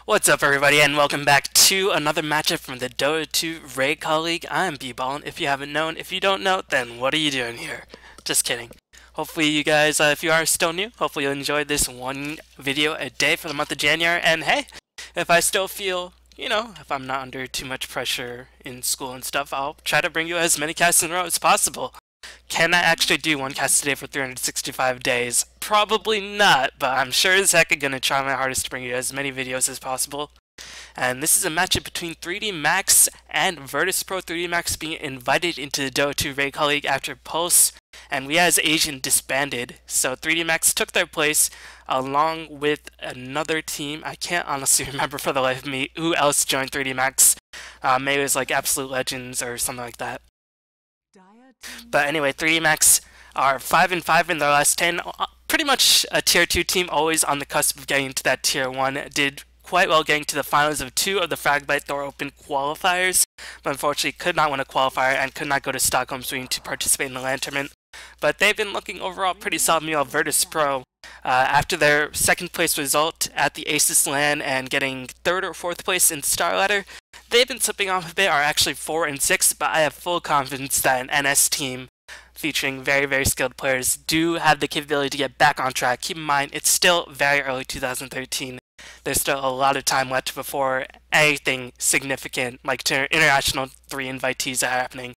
What's up, everybody, and welcome back to another matchup from the Dota 2 Raidcall League. I'm B-Ballin. If you haven't known, if you don't know, then what are you doing here? Just kidding. Hopefully you guys, if you are still new, hopefully you'll enjoy this one video a day for the month of January. And hey, if I still feel, if I'm not under too much pressure in school and stuff, I'll try to bring you as many casts in a row as possible. Can I actually do one cast a day for 365 days? Probably not, but I'm sure as heck I'm gonna try my hardest to bring you as many videos as possible. And this is a matchup between 3D Max and Virtus.Pro. 3D Max being invited into the Dota 2 Raidcall League after Pulse, and we as Asian disbanded. So 3D Max took their place along with another team. I can't honestly remember for the life of me who else joined 3D Max. Maybe it was like Absolute Legends or something like that. But anyway, 3D Max are 5-5 in their last 10. Pretty much a tier 2 team, always on the cusp of getting into that tier 1. Did quite well getting to the finals of 2 of the Fragmite Thor Open qualifiers, but unfortunately could not win a qualifier and could not go to Stockholm, Sweden to participate in the LAN tournament. But they've been looking overall pretty solid. Meanwhile, Virtus.Pro, after their second place result at the Aces LAN and getting 3rd or 4th place in Star Ladder, they've been slipping off a bit, are actually 4 and 6, but I have full confidence that an NS team featuring very, very skilled players do have the capability to get back on track. Keep in mind, it's still very early 2013. There's still a lot of time left before anything significant like international 3 invitees are happening.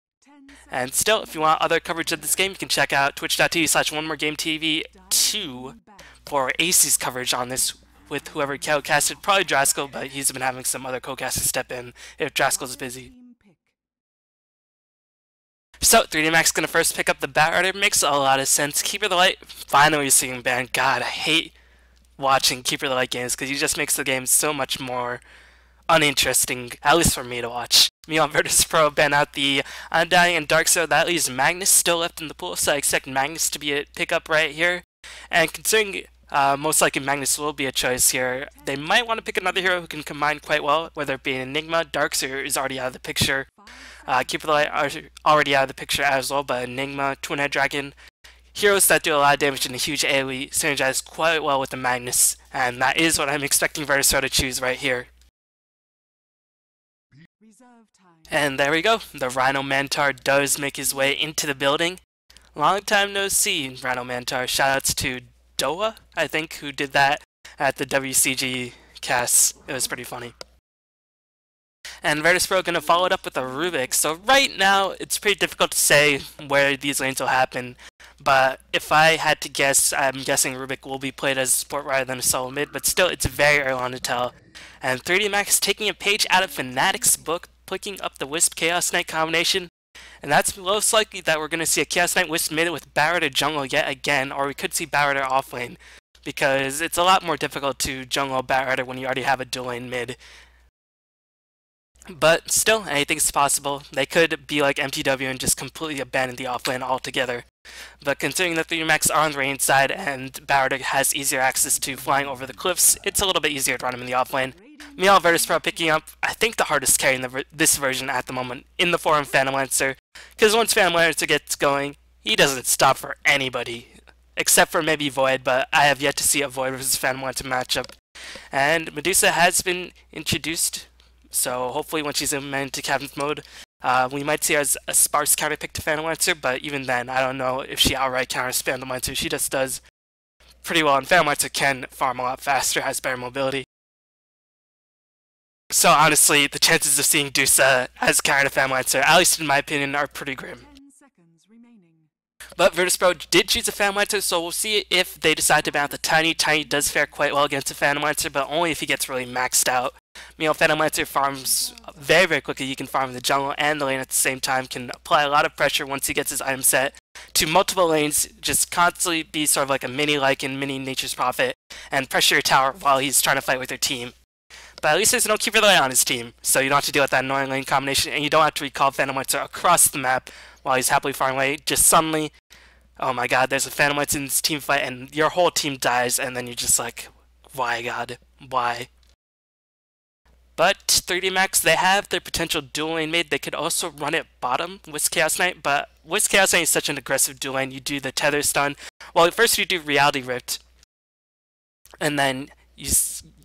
And still, if you want other coverage of this game, you can check out twitch.tv/OneMoreGameTV2 for Aces coverage on this with whoever co-casted, probably Draskell, but he's been having some other co-casters step in if Draskell's busy. So, 3D Max is going to first pick up the Bat Rider. Makes a lot of sense. Keeper of the Light, finally seeing banned. God, I hate watching Keeper of the Light games because he just makes the game so much more uninteresting, at least for me to watch. Meanwhile, Virtus.Pro ban out the Undying and Darkseer. That leaves Magnus still left in the pool, so I expect Magnus to be a pickup right here. And considering most likely Magnus will be a choice here, they might want to pick another hero who can combine quite well, whether it be an Enigma. Darkseer is already out of the picture. Keeper of the Light are already out of the picture as well, but Enigma, Twin-Head Dragon, heroes that do a lot of damage and a huge AoE synergize quite well with the Magnus, and that is what I'm expecting Virtus.Pro to choose right here. And there we go, the Rhino Mantar does make his way into the building. Long time no see, Rhino Mantar. Shoutouts to Dota, I think, who did that at the WCG cast. It was pretty funny. And Virtus.Pro going to follow it up with a Rubik. So right now, it's pretty difficult to say where these lanes will happen. But if I had to guess, I'm guessing Rubik will be played as a support rather than a solo mid. But still, it's very early on to tell. And 3D Max taking a page out of Fnatic's book, picking up the Wisp Chaos Knight combination. And that's most likely that we're going to see a Chaos Knight Wisp mid with Barrier jungle yet again. Or we could see Barrier off lane. Because it's a lot more difficult to jungle Barrier when you already have a dual lane mid. But still, anything's possible. They could be like MTW and just completely abandon the offlane altogether. But considering that 3D Max are on the range side and Barrier has easier access to flying over the cliffs, it's a little bit easier to run him in the offlane. Meanwhile, Virtus.Pro picking up, I think, the hardest carry in this version at the moment, in the form of Phantom Lancer. Because once Phantom Lancer gets going, he doesn't stop for anybody. Except for maybe Void, but I have yet to see a Void versus Phantom Lancer matchup. And Medusa has been introduced. So hopefully when she's implemented to Captain's mode, we might see her as a sparse counter pick to Phantom Lancer, but even then, I don't know if she outright counters Phantom Lancer. She just does pretty well, and Phantom Lancer can farm a lot faster, has better mobility. So honestly, the chances of seeing Dusa as counter to Phantom Lancer, at least in my opinion, are pretty grim. But Virtus.Pro did choose a Phantom Lancer, so we'll see if they decide to ban out the Tiny. Tiny does fare quite well against a Phantom Lancer, but only if he gets really maxed out. Meanwhile, Phantom Lancer farms very, very quickly. You can farm the jungle and the lane at the same time, can apply a lot of pressure once he gets his item set to multiple lanes, just constantly be sort of like a mini Lycan, mini Nature's Prophet, and pressure your tower while he's trying to fight with your team. But at least there's no Keeper of the Light on his team, so you don't have to deal with that annoying lane combination, and you don't have to recall Phantom Lancer across the map while he's happily farming away. Just suddenly, oh my god, there's a Phantom Lancer in this team fight, and your whole team dies, and then you're just like, why god, why? But 3D Max, they have their potential dual lane mid. They could also run it bottom with Chaos Knight, but with Chaos Knight is such an aggressive dual lane. You do the tether stun. Well, first you do Reality Rift, and then you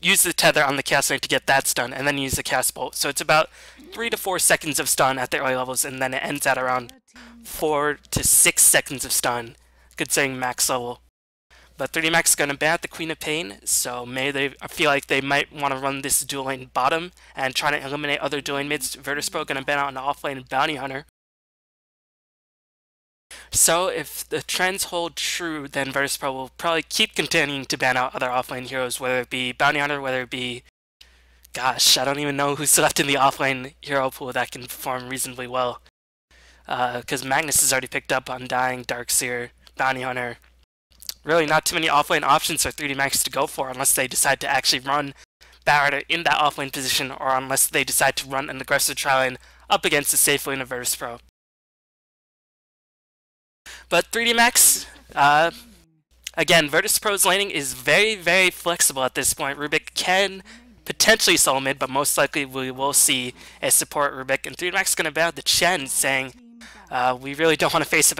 use the tether on the cast lane to get that stun, and then use the cast bolt. So it's about 3 to 4 seconds of stun at the early levels, and then it ends at around 4 to 6 seconds of stun, considering max level. But 3D Max is going to ban out the Queen of Pain, so I feel like they might want to run this dual lane bottom and try to eliminate other dual lane mids. Virtus.Pro going to ban out an offlane Bounty Hunter. So if the trends hold true, then Virtus.Pro will probably keep continuing to ban out other offlane heroes, whether it be Bounty Hunter, whether it be... Gosh, I don't even know who's left in the offlane hero pool that can perform reasonably well. Because Magnus has already picked up Undying, Darkseer, Bounty Hunter. Really not too many offlane options for 3D Max to go for unless they decide to actually run Barrett in that offlane position, or unless they decide to run an aggressive tri-lane up against the safe lane of Virtus.Pro. But 3D Max, again, Virtus.Pro's laning is very, very flexible at this point. Rubik can potentially solo mid, but most likely we will see a support Rubik. And 3D Max is going to ban out the Chen, saying we really don't want to face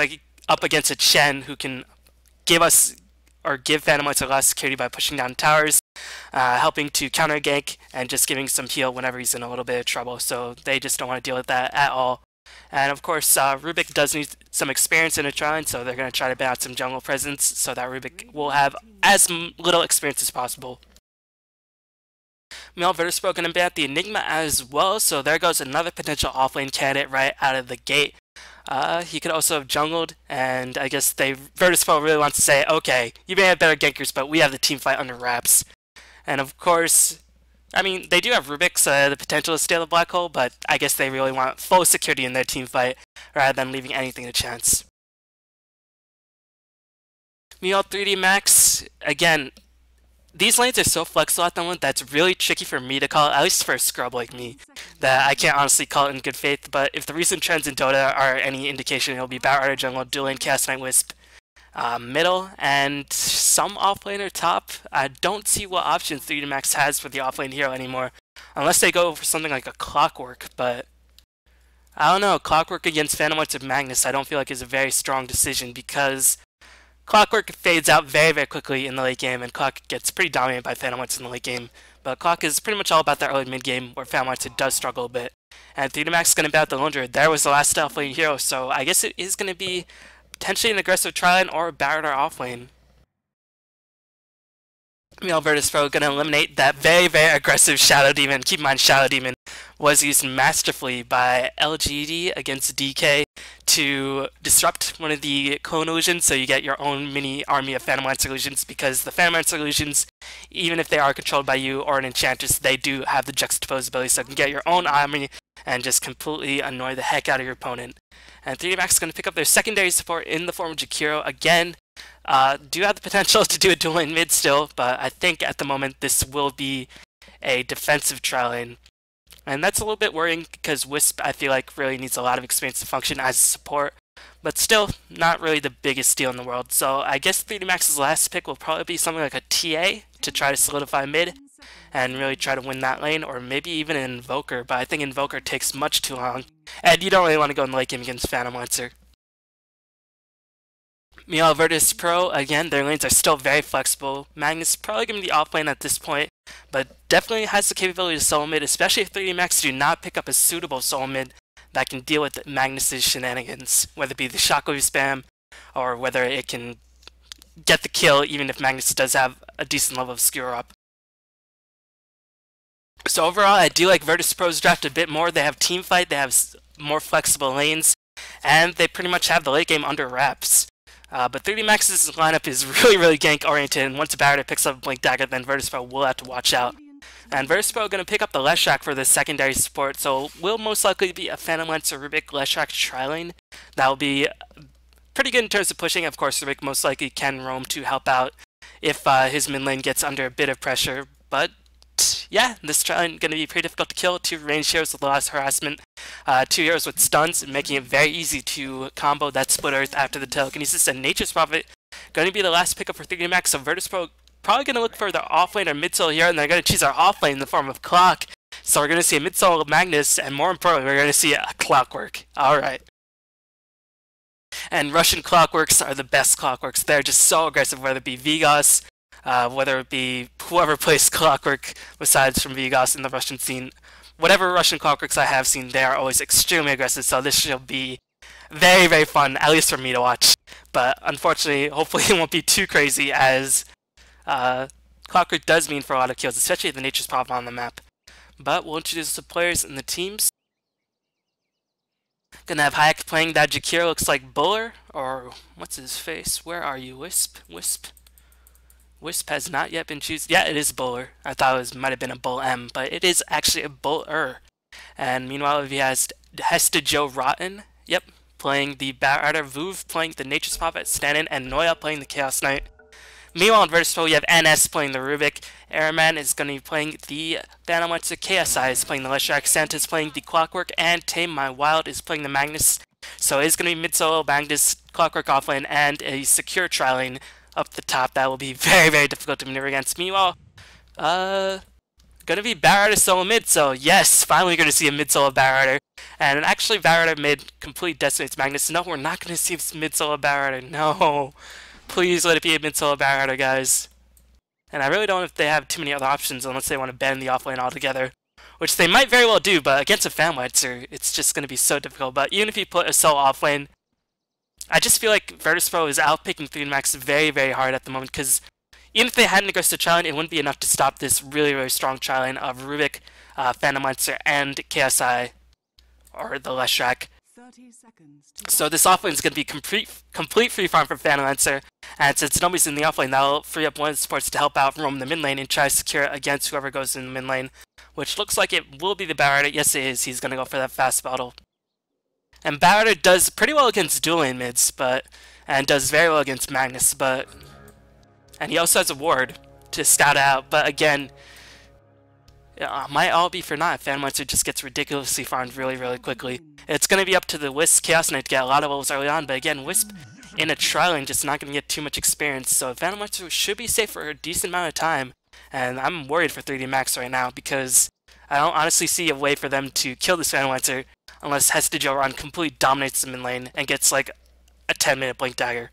up against a Chen who can give us, or give Phantom Lights a lot of security by pushing down towers, helping to counter gank, and just giving some heal whenever he's in a little bit of trouble. So they just don't want to deal with that at all. And of course, Rubik does need some experience in a tri-lane, so they're going to try to ban out some jungle presence so that Rubik will have as little experience as possible. Meanwhile, Virtus.Pro going to ban out the Enigma as well, so there goes another potential offlane candidate right out of the gate. He could also have jungled, and I guess Virtus.Pro really wants to say, okay, you may have better gankers, but we have the team fight under wraps. And of course, I mean, they do have Rubik, so the potential to steal the black hole, but I guess they really want full security in their team fight, rather than leaving anything to chance. Meanwhile, 3D Max, again, these lanes are so flexible at the moment that's really tricky for me to call, at least for a scrub like me, that I can't honestly call it in good faith. But if the recent trends in Dota are any indication, it'll be Barrett jungle, dual lane, cast knight, wisp, middle, and some offlaner top. I don't see what options 3D Max has for the offlane hero anymore, unless they go for something like a Clockwerk, but I don't know. Clockwerk against Phantom Lights of Magnus I don't feel like is a very strong decision, because Clockwerk fades out very, very quickly in the late game, and Clock gets pretty dominated by Phantom Lights in the late game. But Clock is pretty much all about the early mid game, where Phantom Lights does struggle a bit. And 3D Max is going to bat the Lone Druid. There was the last offlane hero, so I guess it is going to be potentially an aggressive tri-lane or a Barrett or offlane. Meanwhile, Virtus.Pro going to eliminate that very, very aggressive Shadow Demon. Keep in mind, Shadow Demon was used masterfully by LGD against DK to disrupt one of the clone illusions, so you get your own mini army of Phantom Lancer illusions, because the Phantom Lancer illusions, even if they are controlled by you or an enchantress, they do have the juxtapose ability, so you can get your own army and just completely annoy the heck out of your opponent. And 3D Max is going to pick up their secondary support in the form of Jakiro again. Do have the potential to do a dual lane mid still, but I think at the moment this will be a defensive tri-lane. And that's a little bit worrying, because Wisp I feel like really needs a lot of experience to function as a support, but still not really the biggest deal in the world. So I guess 3D Max's last pick will probably be something like a TA to try to solidify mid and really try to win that lane, or maybe even an Invoker, but I think Invoker takes much too long, and you don't really want to go in the late game against Phantom Lancer. Meanwhile, Virtus.Pro, again, their lanes are still very flexible. Magnus is probably going to be offlane at this point, but definitely has the capability to solo mid, especially if 3D Max do not pick up a suitable solo mid that can deal with Magnus's shenanigans, whether it be the shockwave spam, or whether it can get the kill even if Magnus does have a decent level of skewer up. So overall, I do like Virtus.Pro's draft a bit more. They have team fight, they have more flexible lanes, and they pretty much have the late game under wraps. But 3D Max's lineup is really, really gank oriented, and once Barrett picks up Blink Dagger, then Virtus.Pro will have to watch out. And Virtus.Pro going to pick up the Leshrac for the secondary support, so will most likely be a Phantom Lancer Rubik Leshrac tri-lane. That will be pretty good in terms of pushing. Of course, Rubik most likely can roam to help out if his mid lane gets under a bit of pressure, but yeah, this tri-lane going to be pretty difficult to kill. 2 ranged heroes with a lot of harassment, 2 heroes with stuns, making it very easy to combo that Split Earth after the telekinesis, and Nature's Prophet going to be the last pickup for 3D Max, so Virtus.Pro probably going to look for their offlane or mid-solo here, and they're going to choose our offlane in the form of Clock. So we're going to see a mid-solo Magnus, and more importantly, we're going to see a Clockwerk. Alright. And Russian Clockwerks are the best Clockwerks. They're just so aggressive, whether it be Vigos, whether it be whoever plays Clockwerk besides from Vegas in the Russian scene. Whatever Russian Clockwerks I have seen, they are always extremely aggressive, so this should be very, very fun, at least for me to watch. But unfortunately, hopefully it won't be too crazy, as Clockwerk does mean for a lot of kills, especially if the Nature's Problem on the map. But we'll introduce the players and the teams. Gonna have Hayek playing that Jakiro looks like Buller, or what's his face? Where are you, Wisp? Wisp has not yet been chosen. Yeah, it is Buller. I thought it might have been a Bull M, but it is actually a Buller. And meanwhile, he has Hesta Joe Rotten, yep, playing the Batrider, Vuv playing the Nature's Prophet, Stanin, and Noya playing the Chaos Knight. Meanwhile, in Virtus.Pro, you have NS playing the Rubik, Airman is going to be playing the Phantomancer, KSI is playing the Leshrac, Santa is playing the Clockwerk, and Tame My Wild is playing the Magnus. So it is going to be mid-solo, Magnus, Clockwerk offlane, and a secure tri-lane up the top that will be very, very difficult to maneuver against. Meanwhile, gonna be Batrider solo mid, so yes, finally gonna see a mid-solo Batrider. And actually Batrider mid complete decimates Magnus. No, we're not gonna see mid-solo Batrider, no. Please let it be a mid-solo Batrider, guys. And I really don't know if they have too many other options unless they want to ban the offlane altogether. Which they might very well do, but against a Phantomancer, it's just gonna be so difficult. But even if you put a solo offlane, I just feel like Virtus.Pro is outpicking 3 Max very, very hard at the moment, because even if they hadn't aggressive tri-lane, it wouldn't be enough to stop this really, really strong tri-lane of Rubik, Phantomancer, and KSI, or the Leshrac. So this offlane is going to be complete free farm for Phantomancer, and since nobody's in the offlane, that'll free up one of the supports to help out roam the mid lane and try to secure it against whoever goes in the mid lane, which looks like it will be the Batrider. Yes, it is. He's going to go for that fast battle. And Batrider does pretty well against dual lane mids, and does very well against Magnus, and he also has a ward to scout out, but again, might all be for naught if Phantomancer just gets ridiculously farmed really, really quickly. It's going to be up to the Wisp Chaos Knight to get a lot of levels early on, but again, Wisp in a tri-lane just not going to get too much experience, so Phantomancer should be safe for a decent amount of time, and I'm worried for 3D Max right now, because I don't honestly see a way for them to kill this Phantomancer unless Hesta Joe Ron completely dominates the mid lane and gets like a 10-minute Blink Dagger.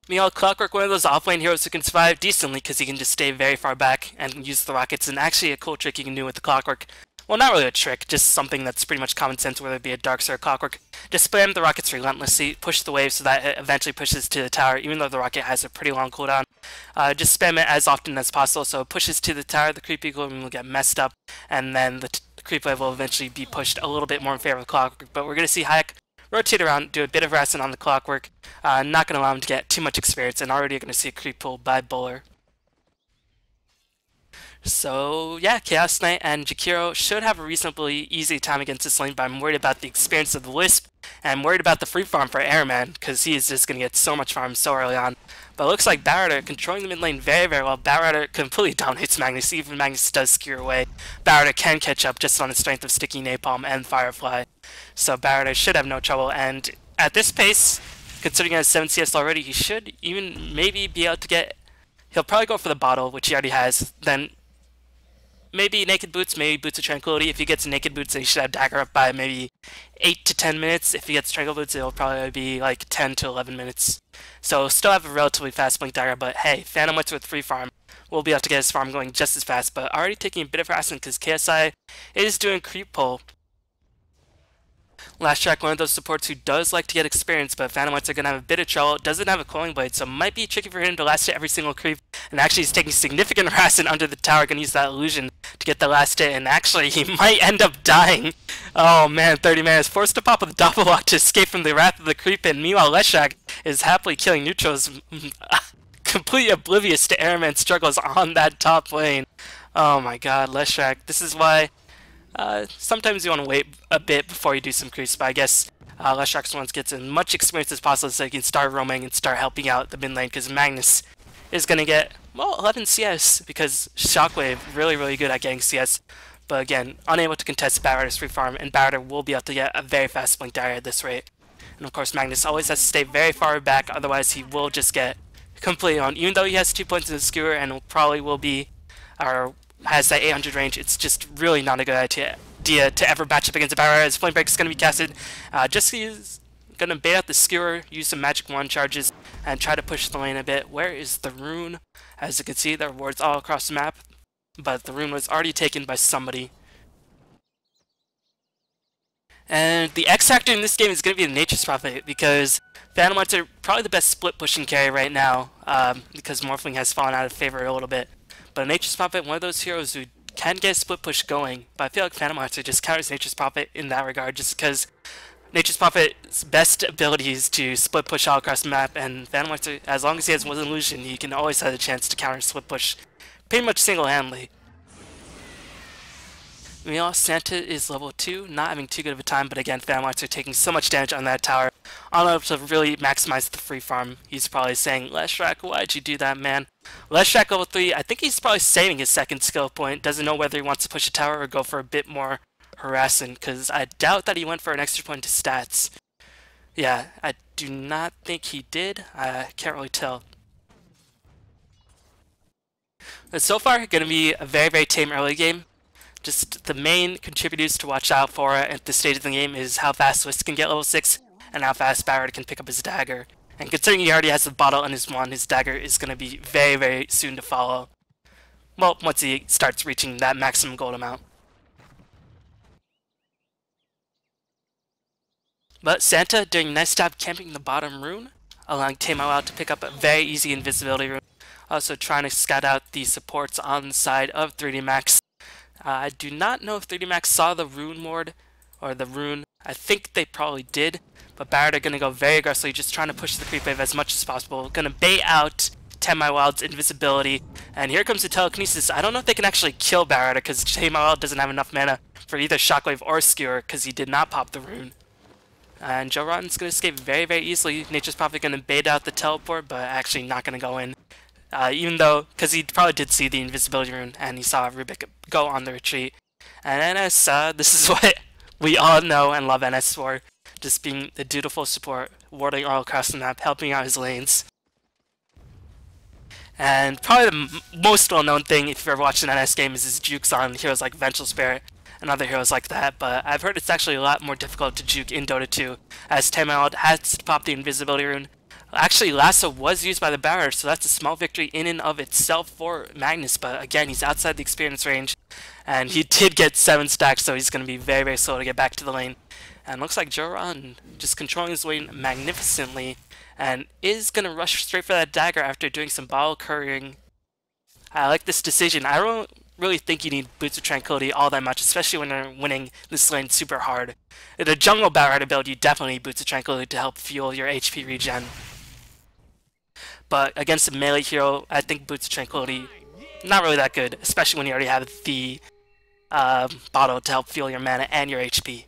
Meanwhile, Clockwerk, one of those offlane heroes who can survive decently because he can just stay very far back and use the rockets, and actually a cool trick you can do with the Clockwerk. Well, not really a trick, just something that's pretty much common sense, whether it be a Darkseer or Clockwerk. Just spam the rockets relentlessly, push the wave so that it eventually pushes to the tower, even though the rocket has a pretty long cooldown. Just spam it as often as possible, so it pushes to the tower, the creep equilibrium will get messed up, and then the creep wave will eventually be pushed a little bit more in favor of the Clockwerk. But we're going to see Hayek rotate around, do a bit of harassment on the Clockwerk, not going to allow him to get too much experience, and already going to see a creep pull by Buller. So yeah, Chaos Knight and Jakiro should have a reasonably easy time against this lane, but I'm worried about the experience of the Wisp, and I'm worried about the free farm for Airman, because he is just going to get so much farm so early on. But it looks like Batrider controlling the mid lane very, very well. Batrider completely dominates Magnus, even Magnus does skewer away. Batrider can catch up just on the strength of Sticky Napalm and Firefly. So Batrider should have no trouble, and at this pace, considering he has 7 CS already, he should even maybe be able to get... He'll probably go for the bottle, which he already has, then maybe Naked Boots, maybe Boots of Tranquility. If he gets Naked Boots, then he should have Dagger up by maybe 8 to 10 minutes. If he gets Tranquil Boots, it'll probably be like 10 to 11 minutes. So still have a relatively fast Blink Dagger, but hey, Phantomancer with free farm will be able to get his farm going just as fast, but already taking a bit of harassment because KSI is doing creep pull. Leshrac, one of those supports who does like to get experience, but Phantomancer are going to have a bit of trouble. Doesn't have a Coiling Blade, so it might be tricky for him to last hit every single creep. And actually he's taking significant harassment under the tower, going to use that illusion to get the last hit, and actually he might end up dying. Oh man, 30 man is forced to pop with a Doppelwalk to escape from the wrath of the creep, and meanwhile Leshrac is happily killing neutrals, completely oblivious to Airman's struggles on that top lane. Oh my god, Leshrac, this is why sometimes you want to wait a bit before you do some creeps, but I guess Leshrac wants to get as much experience as possible so he can start roaming and start helping out the mid lane, because Magnus is going to get, well, 11 CS, because Shockwave really, really good at getting CS, but again, unable to contest Batrider's free farm, and Batrider will be able to get a very fast Blink Dagger at this rate. And of course Magnus always has to stay very far back, otherwise he will just get completely on. Even though he has 2 points in the skewer and probably will be, or has that 800 range, it's just really not a good idea to ever match up against a Batrider, as Flame Break is going to be casted just gonna bait out the skewer, use some magic wand charges, and try to push the lane a bit. Where is the rune? As you can see, there are wards all across the map, but the rune was already taken by somebody. And the X factor in this game is going to be the Nature's Prophet, because Phantom Hearts are probably the best split pushing carry right now, because Morphling has fallen out of favor a little bit. But Nature's Prophet, one of those heroes who can get a split push going, but I feel like Phantom Hearts are just counters Nature's Prophet in that regard, just because Nature's Prophet's best ability is to split push all across the map, and Phantom Hearts, as long as he has one illusion, he can always have a chance to counter split push pretty much single-handedly. Meanwhile, Santa is level 2, not having too good of a time, but again, Phantom Hearts are taking so much damage on that tower. Unable to really maximize the free farm. He's probably saying, Leshrac, why'd you do that, man? Leshrac level 3, I think he's probably saving his second skill point, doesn't know whether he wants to push a tower or go for a bit more harassing, because I doubt that he went for an extra point to stats. Yeah, I do not think he did. I can't really tell. But so far, going to be a very, very tame early game. Just the main contributors to watch out for at this stage of the game is how fast Wisp can get level 6 and how fast Barrett can pick up his dagger. And considering he already has the bottle and his wand, his dagger is going to be very, very soon to follow. Well, once he starts reaching that maximum gold amount. But Santa doing a nice job camping the bottom rune, allowing Tamo out to pick up a very easy invisibility rune. Also trying to scout out the supports on the side of 3D Max. I do not know if 3D Max saw the rune ward, or the rune. I think they probably did, but Barrett are going to go very aggressively, just trying to push the creep wave as much as possible. Going to bait out 10 My Wild's invisibility, and here comes the telekinesis. I don't know if they can actually kill Barrett, because 10 My Wild doesn't have enough mana for either Shockwave or Skewer, because he did not pop the rune. And Joe Rotten's going to escape very, very easily. Nature's probably going to bait out the teleport, but actually not going to go in. Even though, because he probably did see the invisibility rune, and he saw Rubik go on the retreat. And NS, this is what we all know and love NS for, just being the dutiful support, warding all across the map, helping out his lanes. And probably the most well-known thing, if you've ever watched an NS game, is his jukes on heroes like Vengeful Spirit and other heroes like that, but I've heard it's actually a lot more difficult to juke in Dota 2, as Tamal has to pop the invisibility rune. Actually, Lasso was used by the Barrier, so that's a small victory in and of itself for Magnus, but again, he's outside the experience range, and he did get 7 stacks, so he's going to be very, very slow to get back to the lane. And looks like Joran just controlling his lane magnificently, and is going to rush straight for that dagger after doing some bottle currying. I like this decision. I don't really think you need Boots of Tranquility all that much, especially when you're winning this lane super hard. In a jungle Barrier build, you definitely need Boots of Tranquility to help fuel your HP regen. But against a melee hero, I think Boots of Tranquility, not really that good, especially when you already have the bottle to help fuel your mana and your HP.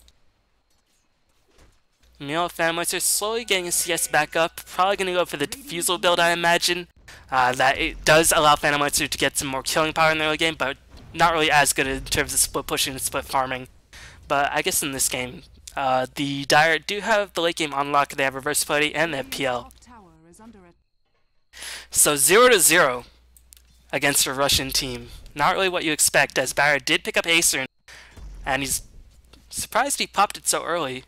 Meanwhile, Fanboys are slowly getting his CS back up, probably going to go for the Diffusal build, I imagine. That it does allow Phantom Hearts to get some more killing power in the early game, but not really as good in terms of split pushing and split farming. But I guess in this game, the Dire do have the late game unlock. They have Reversibility and they have PL. So 0-0 against a Russian team. Not really what you expect, as Barrett did pick up Acer, and he's surprised he popped it so early,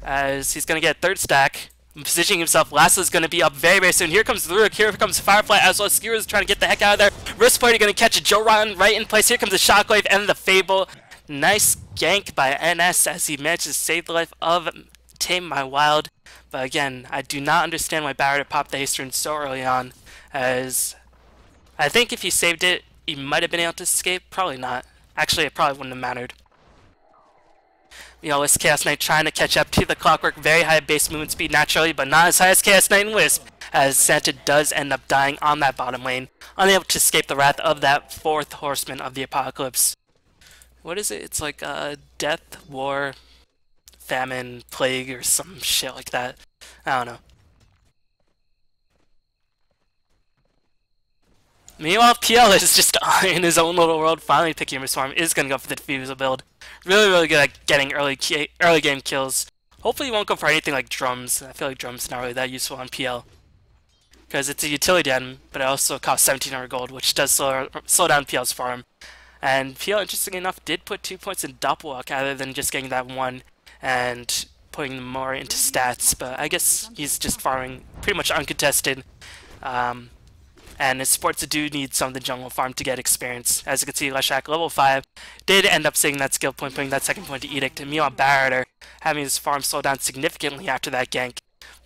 as he's going to get a 3rd stack. Positioning himself, Lasso's going to be up very, very soon. Here comes Lurk, here comes Firefly, as well as Skewer's trying to get the heck out of there. Wrist Party going to catch a Joe Rotten right in place. Here comes the Shockwave and the Fable. Nice gank by NS as he manages to save the life of Tame My Wild. But again, I do not understand why Barrett popped the Ace Rune so early on, as I think if he saved it, he might have been able to escape. Probably not. Actually, it probably wouldn't have mattered. You know, Wisp Chaos Knight trying to catch up to the Clockwerk, very high base movement speed naturally, but not as high as Chaos Knight and Wisp, as Santa does end up dying on that bottom lane, unable to escape the wrath of that 4th horseman of the apocalypse. What is it? It's like death, war, famine, plague, or some shit like that. I don't know. Meanwhile, PL is just in his own little world, finally picking up his farm, is going to go for the Diffusal build. Really, really good at getting early game kills. Hopefully he won't go for anything like drums. I feel like drums not really that useful on PL, because it's a utility item, but it also costs 1700 gold, which does slow down PL's farm. And PL, interestingly enough, did put 2 points in Doppelwalk, rather than just getting that 1 and putting them more into stats, but I guess he's just farming pretty much uncontested. And his supports do need some of the jungle farm to get experience. As you can see, Leshak, level 5, did end up seeing that skill point, putting that second point to Edict. And meanwhile, Barretter, having his farm slow down significantly after that gank,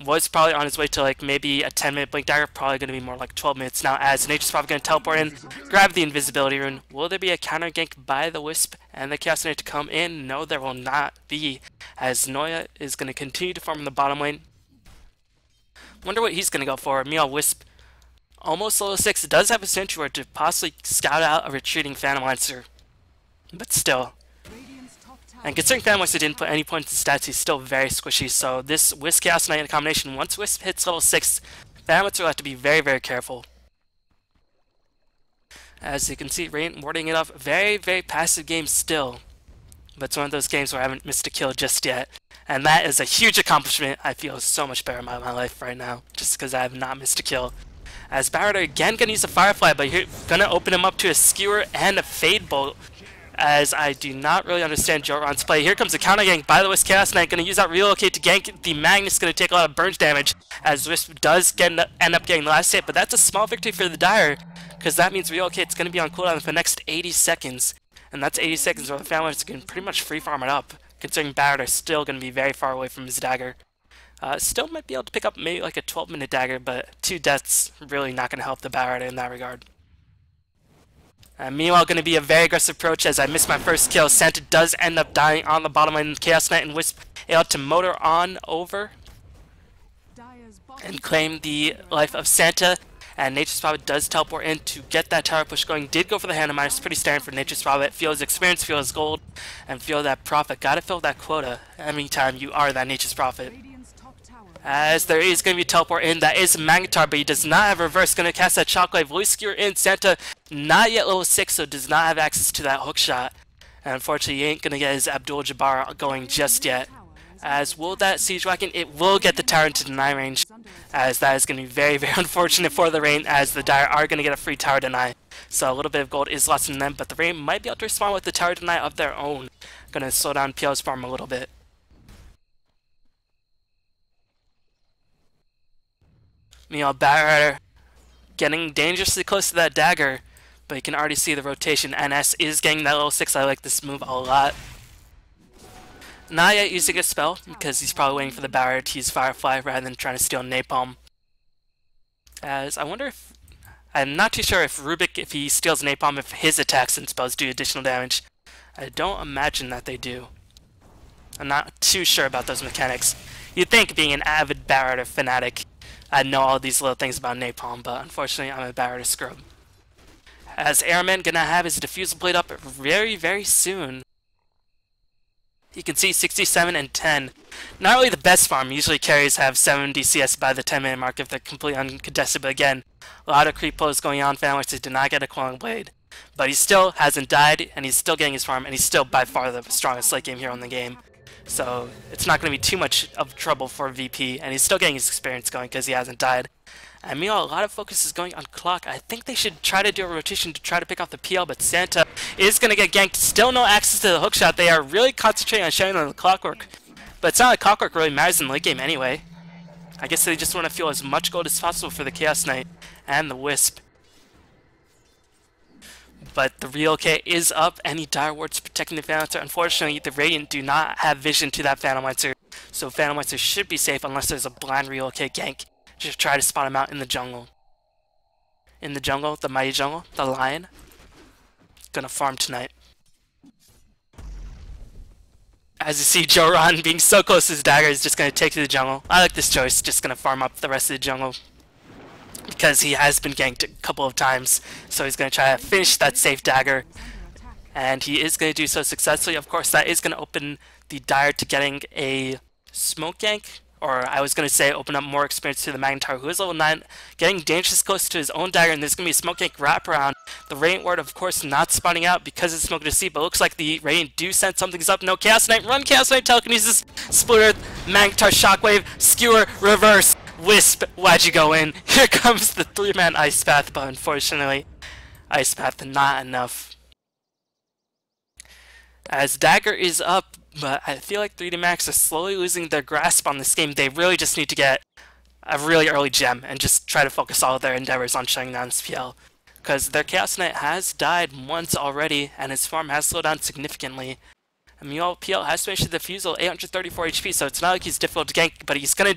was probably on his way to like maybe a 10-minute Blink Dagger, probably going to be more like 12 minutes now, as Nature's probably going to teleport in, grab the invisibility rune. Will there be a counter gank by the Wisp and the Chaos Knight to come in? No, there will not be, as Noya is going to continue to farm in the bottom lane. Wonder what he's going to go for. Meanwhile, Wisp, almost level 6, does have a Sanctuary to possibly scout out a retreating Phantom Lancer, but still. And considering Phantom Lancer didn't put any points in stats, he's still very squishy, so this Wisp Chaos Knight in combination, once Wisp hits level 6, Phantom Lancer will have to be very, very careful. As you can see, Radiant warding it off, very, very passive game still, but it's one of those games where I haven't missed a kill just yet. And that is a huge accomplishment. I feel so much better about my life right now, just because I have not missed a kill. As Barretter again gonna use a Firefly, but you're gonna open him up to a Skewer and a Fade Bolt, as I do not really understand Joran's play. Here comes a counter gank by the Wisp Chaos Knight, gonna use that Relocate to gank the Magnus, gonna take a lot of burn damage, as Wisp does end up getting the last hit, but that's a small victory for the Dire, because that means Relocate's gonna be on cooldown for the next 80 seconds, and that's 80 seconds where the Phantom can pretty much free farm it up, considering Barretter's still gonna be very far away from his dagger. Still might be able to pick up maybe like a 12-minute dagger, but 2 deaths really not going to help the Barretter in that regard. Meanwhile, going to be a very aggressive approach as I missed my first kill. Santa does end up dying on the bottom lane. Chaos Knight and Wisp able to motor on over and claim the life of Santa. And Nature's Prophet does teleport in to get that tower push going. Did go for the hand of minus, pretty standard for Nature's Prophet. Feel his experience, feel his gold, and feel that profit. Gotta fill that quota every time you are that Nature's Prophet. As there is going to be a teleport in, that is Magnetar, but he does not have reverse. Going to cast that Shockwave. Loose Skewer in. Santa not yet level 6, so does not have access to that hook shot. And unfortunately, he ain't going to get his Abdul-Jabbar going just yet. As will that Siege Wagon? It will get the tower into deny range, as that is going to be very, very unfortunate for the Rain, as the Dire are going to get a free tower deny. So a little bit of gold is lost in them, but the Rain might be able to respond with the tower deny of their own. Going to slow down PL's farm a little bit. Meanwhile, Barretter getting dangerously close to that dagger, but you can already see the rotation. NS is getting that level 6. I like this move a lot. Not yet using a spell, because he's probably waiting for the Barretter to use Firefly rather than trying to steal Napalm. As I wonder if... I'm not too sure if Rubik, if he steals Napalm, if his attacks and spells do additional damage. I don't imagine that they do. I'm not too sure about those mechanics. You'd think, being an avid Barretter fanatic, I'd know all these little things about Napalm, but unfortunately I'm a Barretter scrub. As Airman gonna have his Diffusal Blade up very, very soon. You can see 67 and 10. Not really the best farm. Usually carries have 7 DCS by the 10-minute mark if they're completely uncontested, but again, a lot of creep pulls going on. Phantom Lancer did not get a Quelling Blade, but he still hasn't died, and he's still getting his farm, and he's still by far the strongest late game hero in the game. So it's not going to be too much of trouble for VP, and he's still getting his experience going because he hasn't died. And meanwhile, a lot of focus is going on Clock. I think they should try to do a rotation to try to pick off the PL, but Santa is going to get ganked. Still no access to the hookshot. They are really concentrating on showing on the Clockwerk, but it's not like Clockwerk really matters in the late game anyway. I guess they just want to feel as much gold as possible for the Chaos Knight and the Wisp. But the Relocate is up. Any Dire Wards protecting the Phantom Lancer. Unfortunately, the Radiant do not have vision to that Phantom Lancer, so Phantom Lancer should be safe unless there's a blind Relocate gank. Just try to spot him out in the jungle. In the jungle, the mighty jungle, the lion. Gonna farm tonight. As you see, Joran being so close to his dagger is just gonna take to the jungle. I like this choice, just gonna farm up the rest of the jungle, because he has been ganked a couple of times, so he's going to try to finish that safe dagger, and he is going to do so successfully. Of course, that is going to open the Dire to getting a smoke gank, or I was going to say open up more experience to the Magnetar, who is level 9, getting dangerously close to his own dagger, and there's going to be a smoke gank wraparound. The Radiant Ward, of course, not spawning out because it's smoke to see, but looks like the Radiant do sense something's up. No, Chaos Knight, run Chaos Knight, Telekinesis, Split Earth, Magnetar, Shockwave, Skewer, Reverse, Wisp, why'd you go in? Here comes the 3-man Ice Path, but unfortunately, Ice Path not enough. As Dagger is up, But I feel like 3D Max are slowly losing their grasp on this game. They really just need to get a really early gem and just try to focus all of their endeavors on shutting down this PL. Because their Chaos Knight has died once already, and his farm has slowed down significantly. I mean, PL has finished the defusal, 834 HP, so it's not like he's difficult to gank, but he's gonna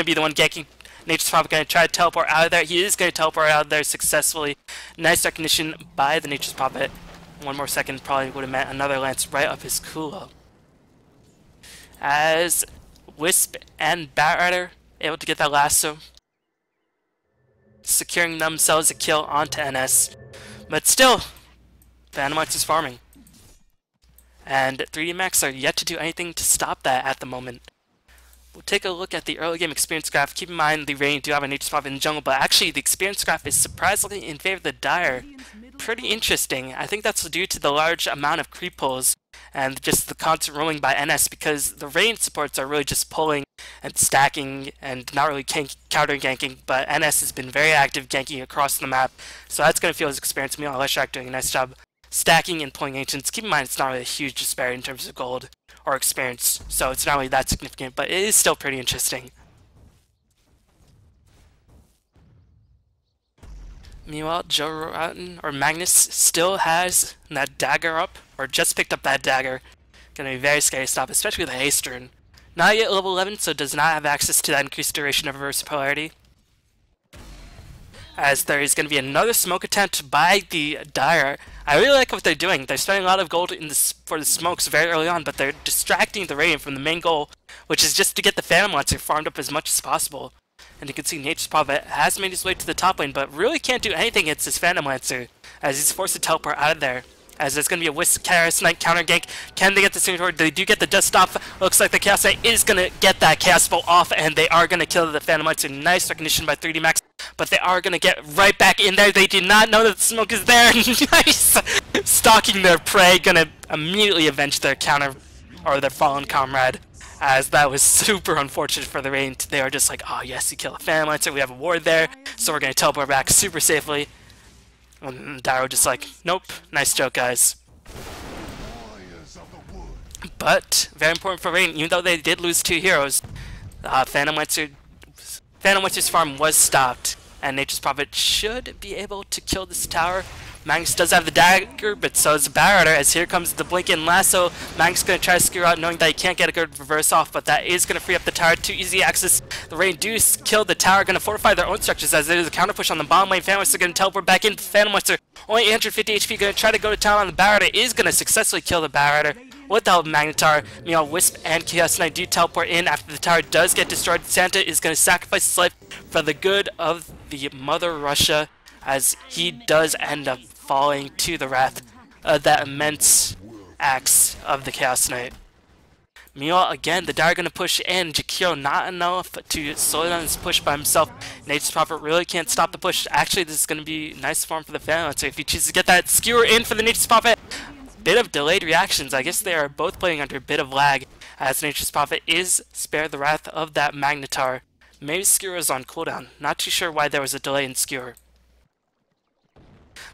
be the one ganking. Nature's probably gonna try to teleport out of there. He is gonna teleport out of there successfully. Nice recognition by the Nature's Prophet. One more second probably would have meant another lance right up his culo. As Wisp and Batrider able to get that lasso, securing themselves a kill onto NS. But still, Phantomites is farming. And 3D Max are yet to do anything to stop that at the moment. We'll take a look at the early game experience graph. Keep in mind the Radiant do have a Nature's Prophet in the jungle, but actually the experience graph is surprisingly in favor of the Dire. Pretty interesting. I think that's due to the large amount of creep pulls and just the constant rolling by NS, because the Radiant supports are really just pulling and stacking and not really counter ganking, but NS has been very active ganking across the map, so that's going to feel his experience. Meanwhile, Leshrac doing a nice job stacking and pulling Ancients. Keep in mind it's not really a huge disparity in terms of gold or experience, so it's not really that significant, but it is still pretty interesting. Meanwhile, Joe Rotten, or Magnus, still has that dagger up, or just picked up that dagger. Gonna be very scary to stop, especially with a haste rune. Not yet level 11, so does not have access to that increased duration of reverse polarity. As there is going to be another smoke attempt by the Dire. I really like what they're doing. They're spending a lot of gold for the smokes very early on, but they're distracting the Radiant from the main goal, which is just to get the Phantom Lancer farmed up as much as possible. And you can see Nature's Prophet has made his way to the top lane, but really can't do anything against his Phantom Lancer, as he's forced to teleport out of there. As there's going to be a Wisp Chaos Knight counter gank. Can they get the signature? They do get the dust off. Looks like the Chaos Knight is going to get that Chaos Bolt off, and they are going to kill the Phantom Lancer. Nice recognition by 3D Max, but they are going to get right back in there. They did not know that the smoke is there. Nice! Stalking their prey, going to immediately avenge their counter, or their fallen comrade. As that was super unfortunate for the Radiant. They are just like, oh yes, you kill a Phantom Lancer, we have a ward there, so we're going to teleport back super safely. And Darrow just like, nope, nice joke guys. But, very important for Radiant, even though they did lose 2 heroes, Phantom Lancer's farm was stopped, and Nature's Prophet should be able to kill this tower. Magnus does have the dagger, but so does Batrider, as here comes the blink-in lasso. Magnus is going to try to screw out, knowing that he can't get a good reverse off, but that is going to free up the tower to easy access. The Radiant do kill the tower, going to fortify their own structures, as there's a counter push on the bottom lane. Phantom Lancer going to teleport back in. Phantom Lancer, only 850 HP, going to try to go to town on the Batrider, is going to successfully kill the Batrider with the help of Magnetar. Meanwhile, Wisp and Chaos Knight do teleport in after the tower does get destroyed. Santa is going to sacrifice his life for the good of the Mother Russia, as he does end up falling to the wrath of that immense axe of the Chaos Knight. Meanwhile, again, the Dire are going to push in. Jakiro not enough to slow down his push by himself. Nature's Prophet really can't stop the push. Actually, this is going to be nice form for the Phantom Lancer if he chooses to get that skewer in for the Nature's Prophet. Bit of delayed reactions. I guess they are both playing under a bit of lag, as Nature's Prophet is spared the wrath of that Magnetar. Maybe skewer is on cooldown. Not too sure why there was a delay in skewer.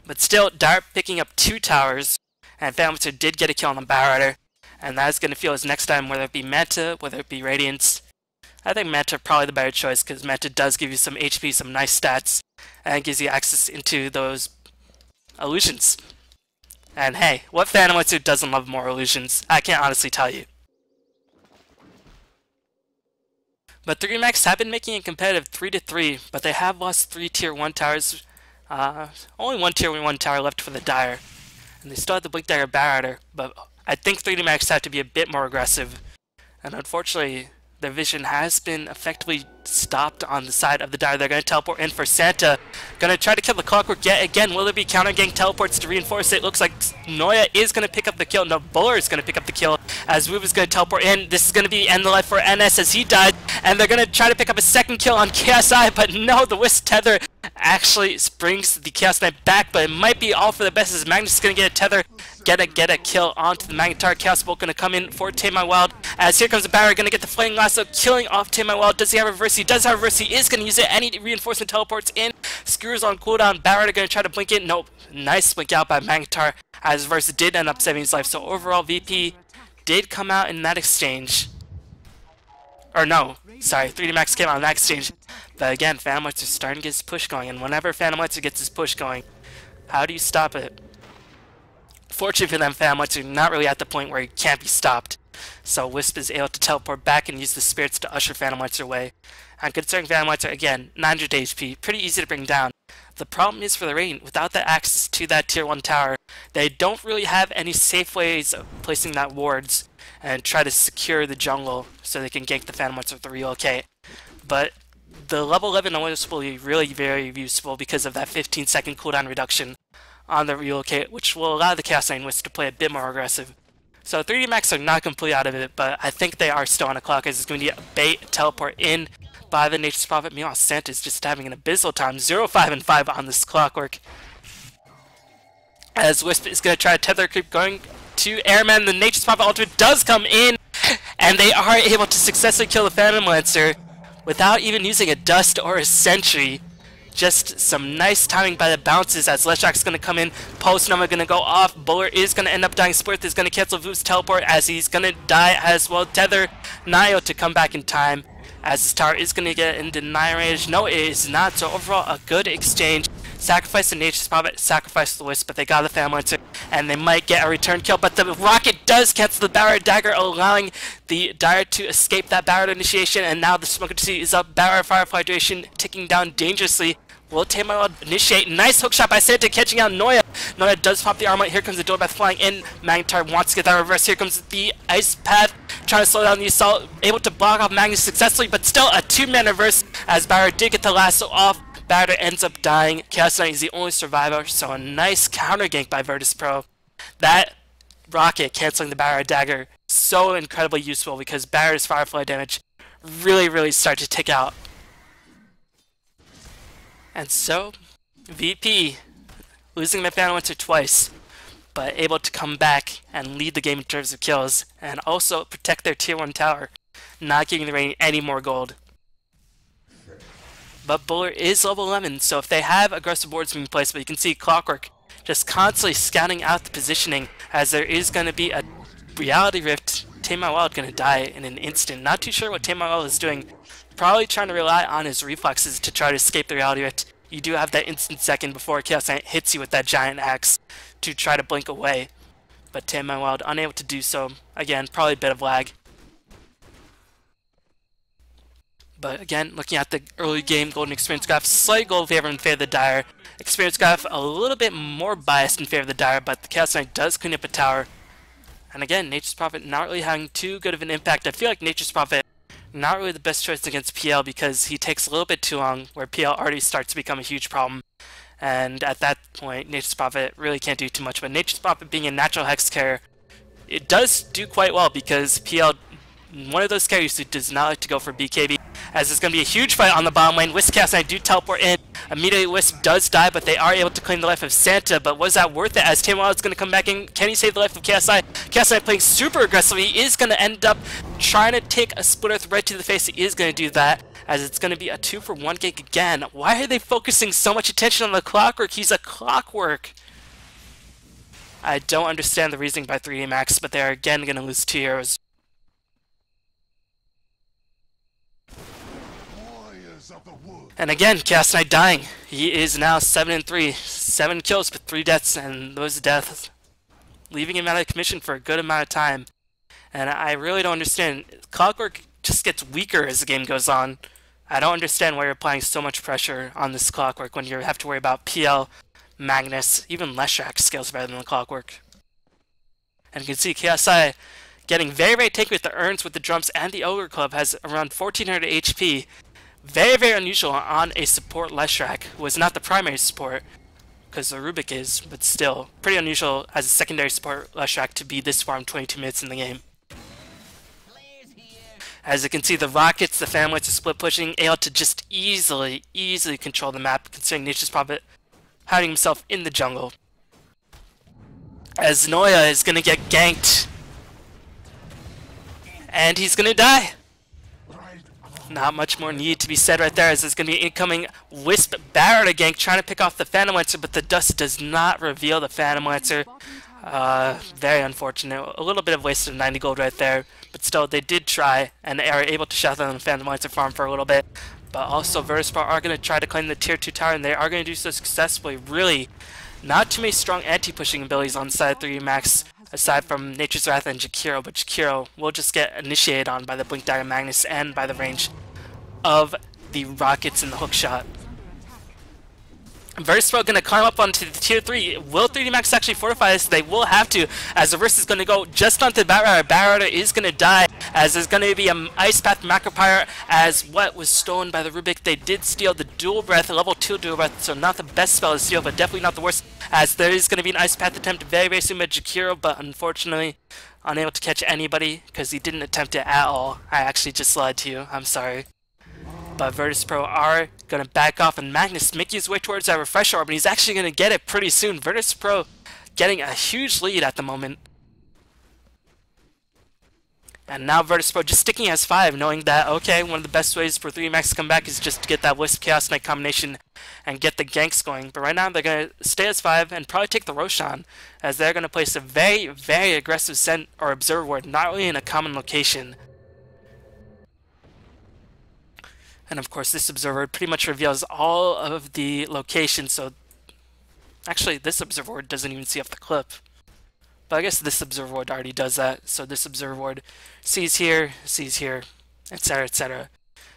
But still, Dire picking up 2 towers, and Phantom Lancer did get a kill on the Batrider, and that is going to feel his next time, whether it be Manta, whether it be Radiance. I think Manta probably the better choice, because Manta does give you some HP, some nice stats, and gives you access into those illusions. And hey, what Phantom Lancer doesn't love more illusions? I can't honestly tell you. But 3D Max have been making it competitive 3-3, but they have lost 3 tier 1 towers. Only 1 tier 1 tower left for the Dire. And they still have the Blink Dagger Batrider, but I think 3D Max have to be a bit more aggressive. And unfortunately, their vision has been effectively stopped on the side of the Dire. They're going to teleport in for Santa. Going to try to kill the Clockwerk yet again. Will there be counter gang teleports to reinforce it? Looks like Noya is going to pick up the kill. No, Buller is going to pick up the kill, as Woob is going to teleport in. This is going to be end the life for NS as he died. And they're going to try to pick up a second kill on KSI, but no, the Wisp Tether actually brings the Chaos Knight back, but it might be all for the best, as Magnus is going to get a tether, get a kill onto the Magnetar. Chaos Bolt going to come in for Tame My Wild, as here comes the Barrier, going to get the Flame Lasso, killing off Tame My Wild. Does he have a reverse? He does have a reverse. He is going to use it. Any reinforcement teleports in. Skewers on cooldown. Barrier going to try to blink it. Nope. Nice blink out by Magnetar, as reverse did end up saving his life. So overall, VP did come out in that exchange. Or no, sorry, 3D Max came out in that exchange. But again, Phantom Lancer is starting to get his push going, and whenever Phantom Lancer gets his push going, how do you stop it? Fortunately for them, Phantom Lancer not really at the point where he can't be stopped. So Wisp is able to teleport back and use the spirits to usher Phantom Lancer away. And considering Phantom Lancer, again, 900 HP, pretty easy to bring down. The problem is for the Rain, without the access to that tier 1 tower, they don't really have any safe ways of placing that wards and try to secure the jungle so they can gank the Phantom Lancer with the relocate. But the level 11 Wisp will be really very useful because of that 15-second cooldown reduction on the relocate, which will allow the Chaos Knight Wisp to play a bit more aggressive. So 3D Max are not completely out of it, but I think they are still on a clock as it's going to be a bait teleport in by the Nature's Prophet. Meanwhile, Santa's just having an abysmal time, 0-5-5 on this Clockwerk. As Wisp is going to try to tether creep going to Airman, the Nature's Prophet ultimate does come in, and they are able to successfully kill the Phantom Lancer without even using a Dust or a Sentry. Just some nice timing by the bounces as Leshrak's going to come in, Post Nova going to go off, Buller is going to end up dying, Splurth is going to cancel Voop's teleport as he's going to die as well, tether Nio to come back in time as his tower is going to get into deny range. No, it is not, so overall a good exchange. Sacrifice the Nature's Prophet, sacrifice the Wisp, but they got the Phantom Lancer, and they might get a return kill, but the rocket does cancel the Barrow Dagger, allowing the Dire to escape that Barrow initiation, and now the Smoker Sea is up, Barrow Firefly duration ticking down dangerously. Will Tamer initiate? Nice hookshot by Santa, catching out Noya. Noya does pop the armor. Here comes the Doorbath flying in. Magnetar wants to get that reverse. Here comes the Ice Path, trying to slow down the assault. Able to block off Magnus successfully, but still a 2-man reverse as Barrow did get the lasso off. Barrow ends up dying. Chaos Knight is the only survivor, so a nice counter gank by Virtus.Pro. That rocket canceling the Barrow Dagger, so incredibly useful because Barrow's Firefly damage really start to tick out. And so, VP, losing the Phantom Lancer twice, but able to come back and lead the game in terms of kills, and also protect their tier 1 tower, not giving the Rain any more gold. But Buller is level 11, so if they have aggressive wards being placed, but you can see Clockwerk just constantly scouting out the positioning, as there is going to be a Reality Rift. Tamer Wild going to die in an instant. Not too sure what Tamer Wild is doing. Probably trying to rely on his reflexes to try to escape the Reality Rift. You do have that instant second before Chaos Knight hits you with that giant axe to try to blink away. But Tamer Wild unable to do so. Again, probably a bit of lag. But again, looking at the early game Golden Experience graph, slight gold favor in favor of the Dire. Experience graph a little bit more biased in favor of the Dire, but the Chaos Knight does clean up a tower. And again, Nature's Prophet not really having too good of an impact. I feel like Nature's Prophet not really the best choice against PL because he takes a little bit too long, where PL already starts to become a huge problem. And at that point, Nature's Prophet really can't do too much. But Nature's Prophet being a natural hex carrier, it does do quite well because PL, one of those carriers who does not like to go for BKB, as it's going to be a huge fight on the bottom lane. Wisp Chaos Knight do teleport in. Immediately Wisp does die, but they are able to claim the life of Santa. But was that worth it as Tamer Wild is going to come back in? Can he save the life of Chaos Knight? Chaos Knight playing super aggressively. He is going to end up trying to take a Splurth right to the face. He is going to do that, as it's going to be a 2-for-1 gank again. Why are they focusing so much attention on the Clockwerk? He's a Clockwerk. I don't understand the reasoning by 3D Max, but they're again going to lose 2 heroes. And again, Chaos Knight dying. He is now 7-3. 7 kills with 3 deaths, and those deaths leaving him out of commission for a good amount of time. And I really don't understand. Clockwerk just gets weaker as the game goes on. I don't understand why you're applying so much pressure on this Clockwerk when you have to worry about PL, Magnus, even Leshrak scales better than the Clockwerk. And you can see KSI getting very tanky with the urns, with the drums, and the Ogre Club has around 1400 HP. Very unusual on a support Leshrak, who was not the primary support, because the Rubik is, but still, pretty unusual as a secondary support Leshrak to be this far in 22 minutes in the game. As you can see, the Rockets, the Phantom Lancer split pushing, able to just easily control the map, considering Nature's Prophet hiding himself in the jungle. As Noya is going to get ganked, and he's going to die. Not much more need to be said right there, as it's going to be incoming Wisp Barrow to gank, trying to pick off the Phantom Lancer, but the dust does not reveal the Phantom Lancer. Very unfortunate. A little bit of wasted 90 gold right there, but still they did try, and they are able to shut down the Phantom Lancer farm for a little bit. But also Virtus.Pro are going to try to claim the tier 2 tower, and they are going to do so successfully. Really, not too many strong anti-pushing abilities on side 3 max, aside from Nature's Wrath and Jakiro, but Jakiro will just get initiated on by the Blink Dagger Magnus and by the range of the rockets and the hook shot. Virtus.Pro going to climb up onto the tier 3. Will 3D Max actually fortify this? They will have to, as the Verse is going to go just onto the Batrider. Batrider is going to die, as there's going to be an Ice Path Macro Pirate, as what was stolen by the Rubik. They did steal the Dual Breath, level 2 Dual Breath, so not the best spell to steal, but definitely not the worst, as there is going to be an Ice Path attempt very, very soon by Jakiro, but unfortunately unable to catch anybody, because he didn't attempt it at all. I actually just lied to you. I'm sorry. But Virtus.Pro are going to back off, and Magnus making his way towards that refresh orb, and he's actually going to get it pretty soon. Virtus.Pro getting a huge lead at the moment. And now Virtus.Pro just sticking as 5, knowing that, okay, one of the best ways for 3 Max to come back is just to get that Wisp Chaos Knight combination and get the ganks going. But right now they're going to stay as 5 and probably take the Roshan, as they're going to place a very, very aggressive scent or observer ward, not really in a common location. And of course this observer pretty much reveals all of the locations, so actually this observer ward doesn't even see off the clip. But I guess this observer ward already does that, so this observer ward sees here, etc, etc.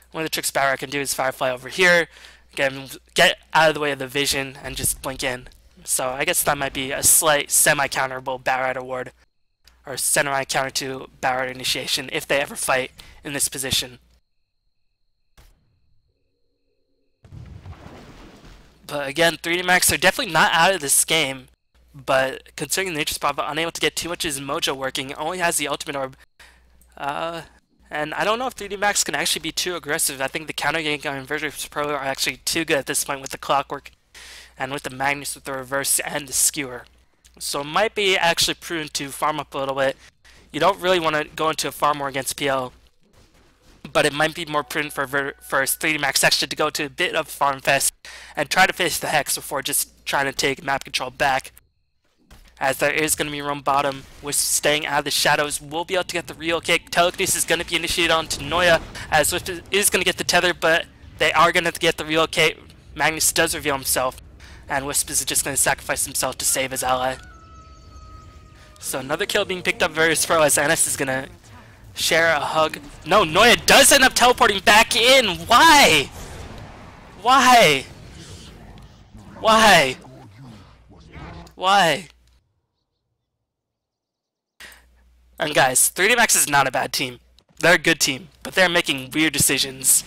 One of the tricks Barra can do is Firefly over here, get out of the way of the vision, and just blink in. So I guess that might be a slight semi-counterable Batrider ward, or semi-counter to Batrider initiation if they ever fight in this position. But again, 3D Max are definitely not out of this game, but considering Nature's Prophet unable to get too much of his mojo working, only has the ultimate orb. And I don't know if 3D Max can actually be too aggressive. I think the counter gank on Virtus.Pro are actually too good at this point with the Clockwerk and with the Magnus with the reverse and the skewer. So it might be actually prudent to farm up a little bit. You don't really want to go into a farm war against PL, but it might be more prudent for 3D Max actually to go to a bit of farm fest and try to finish the Hex before just trying to take map control back. As there is going to be roam bottom, with staying out of the shadows, we'll be able to get the real kick. Telekinesis is going to be initiated onto Noya, as Wisp is going to get the tether, but they are going to get the real kick. Magnus does reveal himself, and Wisp is just going to sacrifice himself to save his ally. So another kill being picked up Virtus.Pro, as NS is going to share a hug. No, Noya does end up teleporting back in! Why? Why? Why? Why? And guys, 3D Max is not a bad team. They're a good team, but they're making weird decisions.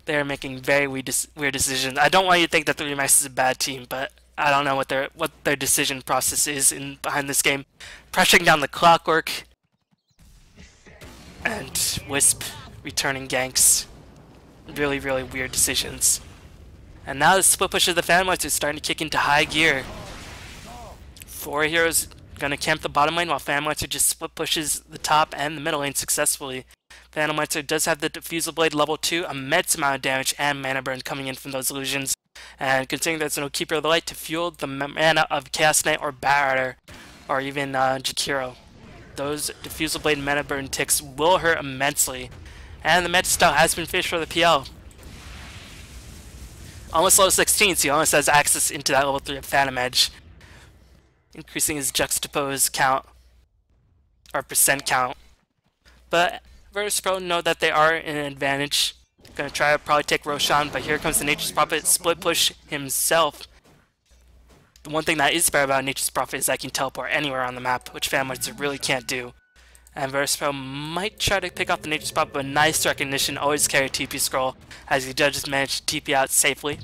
They're making very weird decisions. I don't want you to think that 3D Max is a bad team, but I don't know what their decision process is behind this game. Pressuring down the Clockwerk, and Wisp returning ganks. Really, really weird decisions. And now the split push of the Phantom Lancer is starting to kick into high gear. 4 heroes gonna camp the bottom lane while Phantom Lancer just split pushes the top and the middle lane successfully. Phantom Lancer does have the Diffusal Blade level 2, immense amount of damage and mana burn coming in from those illusions. And considering there's no Keeper of the Light to fuel the mana of Chaos Knight or Batrider, or even Jakiro, those Diffusal Blade mana burn ticks will hurt immensely. And the Magic Style has been finished for the PL. Almost level 16, so he almost has access into that level 3 of Phantom Edge, increasing his juxtapose count, or percent count. But Virtus.Pro know that they are in an advantage. Gonna try to probably take Roshan, but here comes the Nature's Prophet split push himself. The one thing that is better about Nature's Prophet is that he can teleport anywhere on the map, which Phantom Lancer really can't do. And Virtus.Pro might try to pick off the Nature's Prophet, but nice recognition, always carry a TP scroll, as he does manage to TP out safely.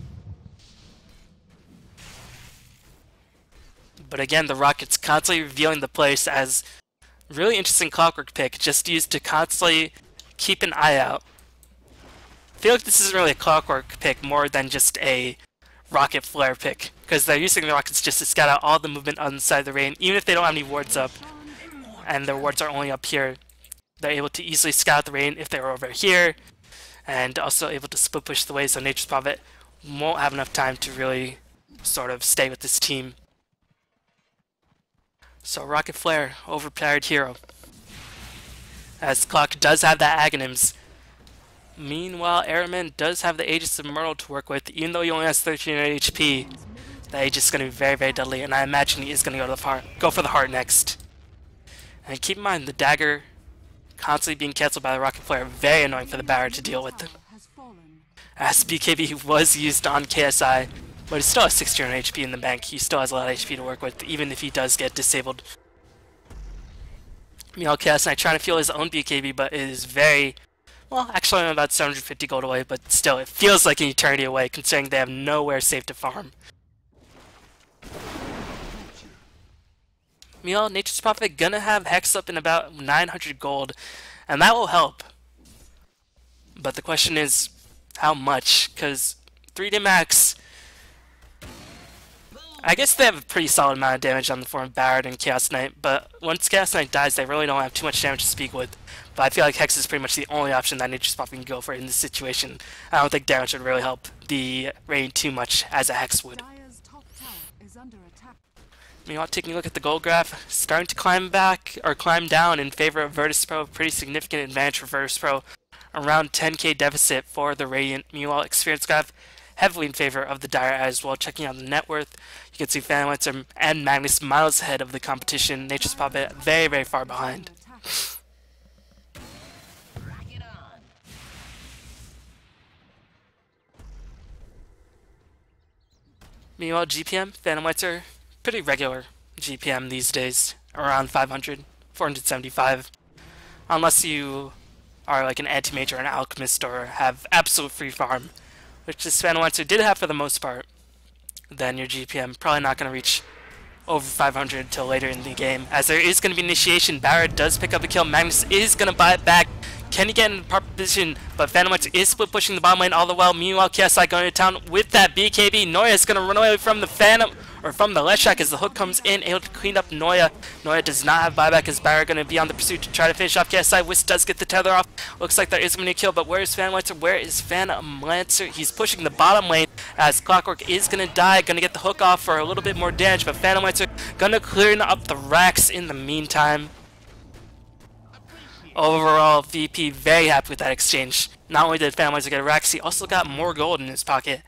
But again, the Rocket's constantly revealing the place as really interesting Clockwerk pick, just used to constantly keep an eye out. I feel like this isn't really a Clockwerk pick, more than just a Rocket Flare pick, because they're using the Rockets just to scout out all the movement on the side of the rain, even if they don't have any wards up, and their wards are only up here. They're able to easily scout the rain if they were over here, and also able to split push the way, so Nature's Prophet won't have enough time to really sort of stay with this team. So Rocket Flare, overpowered hero. As Clock does have that Aghanims. Meanwhile, Airman does have the Aegis of Myrtle to work with, even though he only has 1300 HP. That Aegis is going to be very, very deadly, and I imagine he is going to go for the heart next. And keep in mind, the dagger constantly being cancelled by the Rocket Flare, very annoying for the Barret to deal with. As BKB was used on KSI, but he still has 1600 HP in the bank. He still has a lot of HP to work with, even if he does get disabled. Meanwhile, KSI trying to fuel his own BKB, but it is very... Well, actually I'm about 750 gold away, but still, it feels like an eternity away, considering they have nowhere safe to farm. Meanwhile, Nature's Prophet gonna have Hex up in about 900 gold, and that will help. But the question is, how much? Because 3D Max... I guess they have a pretty solid amount of damage on the form of Barret and Chaos Knight, but once Chaos Knight dies, they really don't have too much damage to speak with. But I feel like Hex is pretty much the only option that Nature's Prophet can go for in this situation. I don't think damage would really help the Rain too much as a Hex would. Meanwhile, taking a look at the gold graph, starting to climb down in favor of Virtus.Pro. Pretty significant advantage for Virtus.Pro. Around 10k deficit for the Radiant. Meanwhile, experience graph heavily in favor of the Dire as well. Checking out the net worth, you can see Phantom and Magnus miles ahead of the competition. Nature's Prophet very, very far behind. Meanwhile, GPM, Phantom Whites pretty regular GPM these days, around 500, 475. Unless you are like an anti-mage or an alchemist or have absolute free farm, which this Phantom Whites did have for the most part, then your GPM probably not going to reach over 500 until later in the game. As there is going to be initiation, Barret does pick up the kill, Magnus is going to buy it back. Can he get in the proper position? But Phantom Whites is split pushing the bottom lane all the while. Meanwhile, KSI going to town with that BKB. Noya is going to run away from the Phantom, or from the Leshak as the hook comes in, able to clean up Noya. Noya does not have buyback as Barret going to be on the pursuit to try to finish off KSI. Wisp does get the tether off. Looks like there is going to be a kill, but where is Phantom Lancer? Where is Phantom Lancer? He's pushing the bottom lane as Clockwerk is going to die. Going to get the hook off for a little bit more damage, but Phantom Lancer going to clear up the racks in the meantime. Overall, VP very happy with that exchange. Not only did Phantom Lancer get a racks, he also got more gold in his pocket.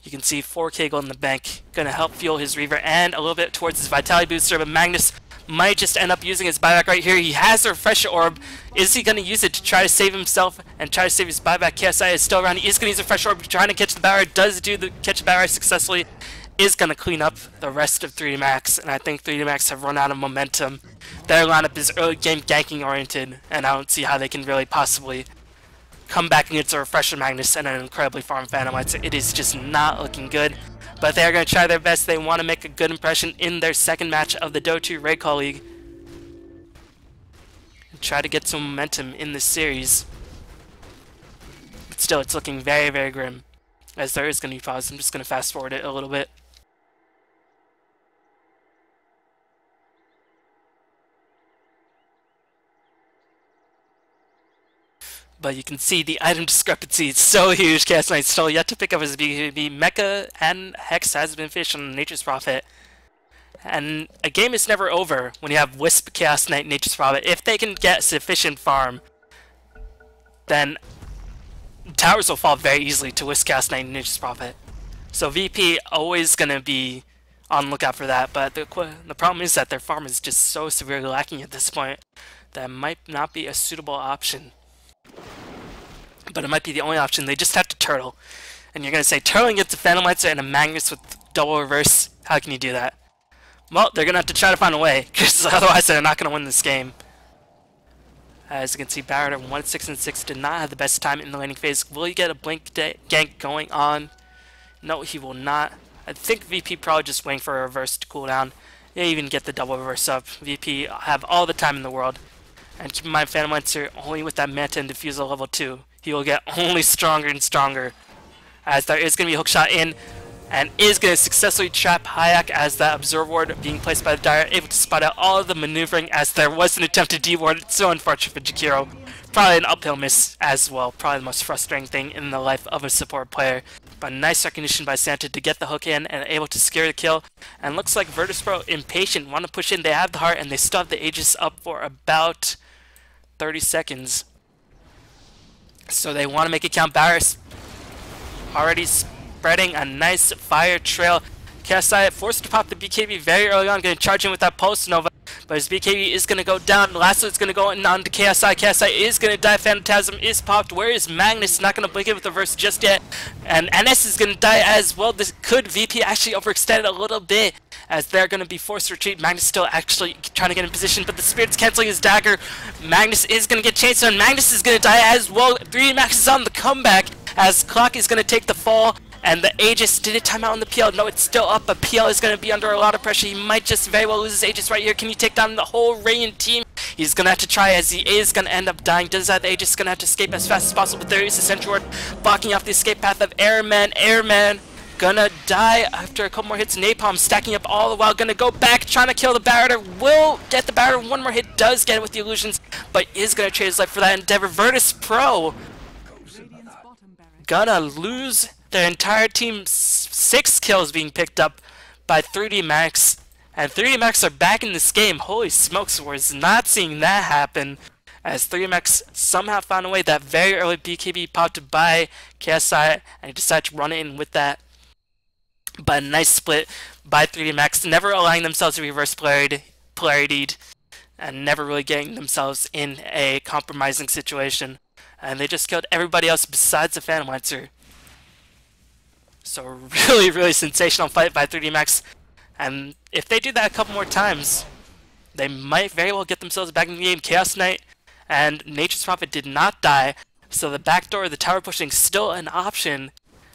You can see 4k gold in the bank, gonna help fuel his Reaver and a little bit towards his Vitality booster, but Magnus might just end up using his buyback right here. He has the Refresher Orb. Is he gonna use it to try to save himself and try to save his buyback? KSI is still around. He is gonna use the Refresher Orb, trying to catch the Barret. Does do the catch the Barret successfully. Is gonna clean up the rest of 3D Max, and I think 3D Max have run out of momentum. Their lineup is early game ganking oriented, and I don't see how they can really possibly come back against a Refresher Magnus and an incredibly farmed Phantom Whites. It is just not looking good, but they're going to try their best. They want to make a good impression in their second match of the Dota 2 Raidcall League and try to get some momentum in this series. But still, it's looking very, very grim, as there is going to be pause. I'm just going to fast forward it a little bit. But you can see the item discrepancy is so huge. Chaos Knight still yet to pick up his BKB. Mecha and Hex has been finished on Nature's Prophet. And a game is never over when you have Wisp, Chaos Knight, Nature's Prophet. If they can get sufficient farm, then towers will fall very easily to Wisp, Chaos Knight, and Nature's Prophet. So VP always going to be on the lookout for that. But the problem is that their farm is just so severely lacking at this point that it might not be a suitable option. But it might be the only option. They just have to turtle. And you're going to say, turtling gets a Phantom Lancer and a Magnus with double reverse. How can you do that? Well, they're going to have to try to find a way, because otherwise they're not going to win this game. As you can see, Barret at 1-6-6 did not have the best time in the laning phase. Will he get a blink gank going on? No, he will not. I think VP probably just waiting for a reverse to cool down. They even get the double reverse up. VP have all the time in the world. And keep in mind, Phantom Lancer, only with that Manta and Diffusal level 2, he will get only stronger and stronger. As there is going to be a hook shot in. and is going to successfully trap Hayak as that Absorb Ward being placed by the Dire, able to spot out all of the maneuvering as there was an attempt to D-Ward. It's so unfortunate for Jakiro. Probably an uphill miss as well, probably the most frustrating thing in the life of a support player. But nice recognition by Santa to get the hook in and able to secure the kill. And looks like Virtus.Pro impatient, want to push in, they have the heart and they still have the Aegis up for about 30 seconds. So they want to make it count. Barris already spreading a nice fire trail. KSI forced to pop the BKB very early on, going to charge in with that Pulse Nova, but his BKB is going to go down. Lastly, it's going to go in on to KSI. KSI is going to die. Phantasm is popped. Where is Magnus? Not going to blink it with the reverse just yet. And NS is going to die as well. This could VP actually overextend a little bit as they're going to be forced to retreat. Magnus still actually trying to get in position, but the Spirit's canceling his dagger. Magnus is going to get chased on. Magnus is going to die as well. 3 Max is on the comeback as Clock is going to take the fall. And the Aegis, did it time out on the PL? No, it's still up, but PL is going to be under a lot of pressure. He might just very well lose his Aegis right here. Can he take down the whole Radiant team? He's going to have to try as he is going to end up dying. Does that, the Aegis is going to have to escape as fast as possible, but there is a Sentry Ward blocking off the escape path of Airman. Airman gonna die after a couple more hits. Napalm stacking up all the while, gonna go back, trying to kill the Barrier. Will get the Barrier. One more hit, does get it with the illusions, but is gonna trade his life for that endeavor. Virtus.Pro gonna lose their entire team. 6 kills being picked up by 3D Max, and 3D Max are back in this game. Holy smokes, was not seeing that happen, as 3D Max somehow found a way. That very early BKB popped by KSI, and he decided to run it in with that. But a nice split by 3D Max, never allowing themselves to reverse polarity'd, and never really getting themselves in a compromising situation. And they just killed everybody else besides the Phantom Lancer. So really, really sensational fight by 3D Max. And if they do that a couple more times, they might very well get themselves back in the game. Chaos Knight and Nature's Prophet did not die, so the backdoor, the tower pushing, still an option.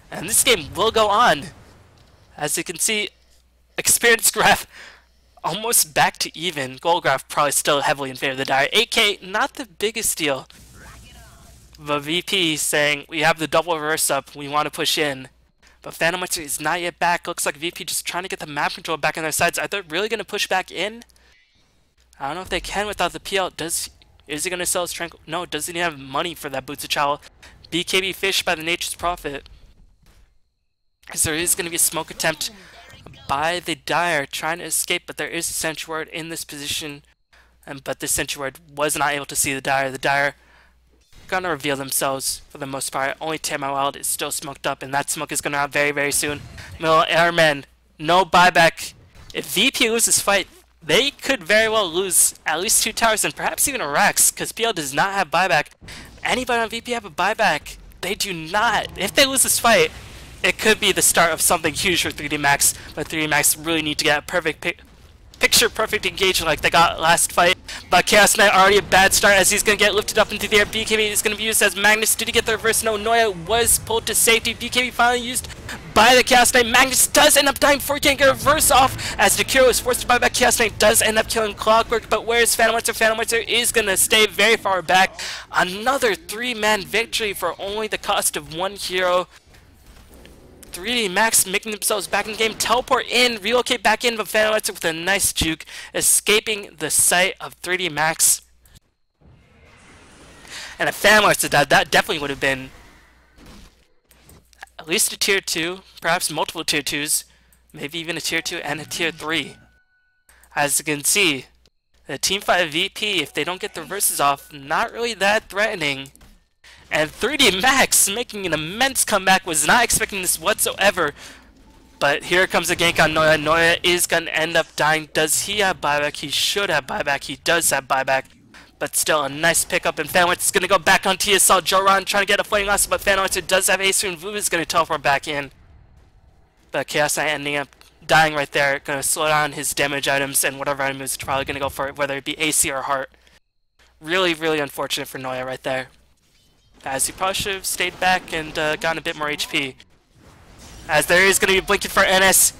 And this game will go on. As you can see, experience graph almost back to even. Gold graph probably still heavily in favor of the Dire. 8K, not the biggest deal. The VP saying, we have the double reverse up, we want to push in. But Phantom Lancer is not yet back. Looks like VP just trying to get the map control back on their sides. Are they really going to push back in? I don't know if they can without the PL. Is he going to sell his Tranquil? No, doesn't he have money for that Boots of Chow? BKB fished by the Nature's Prophet. As there is going to be a smoke attempt by the Dire trying to escape, but there is a Sentry Ward in this position. But this Sentry Ward was not able to see the Dire. The Dire gonna reveal themselves for the most part. Only Tamar Wild is still smoked up, and that smoke is gonna out very, very soon. Middle Airman, no buyback. If VP loses fight, they could very well lose at least 2 towers and perhaps even a Rex, because PL does not have buyback. Anybody on VP have a buyback? They do not. If they lose this fight, it could be the start of something huge for 3D Max, but 3D Max really need to get a perfect picture-perfect engagement like they got last fight. But Chaos Knight already a bad start as he's going to get lifted up into the air. BKB is going to be used as Magnus. Did he get the reverse? No, Noya was pulled to safety. BKB finally used by the Chaos Knight. Magnus does end up dying before he can get a reverse off as Jakiro is forced to buy back. Chaos Knight does end up killing Clockwerk, but where's Phantom Lancer? Phantom Lancer is going to stay very far back. Another 3-man victory for only the cost of 1 hero. 3D Max making themselves back in the game, teleport in, relocate back in, but Phantom Lancer with a nice juke, escaping the sight of 3D Max. And if Phantom Lancer died, that definitely would have been at least a tier 2, perhaps multiple tier 2s, maybe even a tier 2 and a tier 3. As you can see, the Team 5 VP, if they don't get the reverses off, not really that threatening. And 3D Max making an immense comeback, was not expecting this whatsoever. But here comes a gank on Noya. Noya is going to end up dying. Does he have buyback? He should have buyback. He does have buyback. But still a nice pickup. And Phantom Lancer is going to go back on TSL. Joran trying to get a Flaming Lasso, but Phantom Lancer does have Ace, and Vu is going to teleport back in. But Chaos Knight ending up dying right there. Going to slow down his damage items, and whatever item is probably going to go for it, whether it be AC or Heart. Really, really unfortunate for Noya right there, as he probably should have stayed back and gotten a bit more HP. As there is going to be blinking for NS.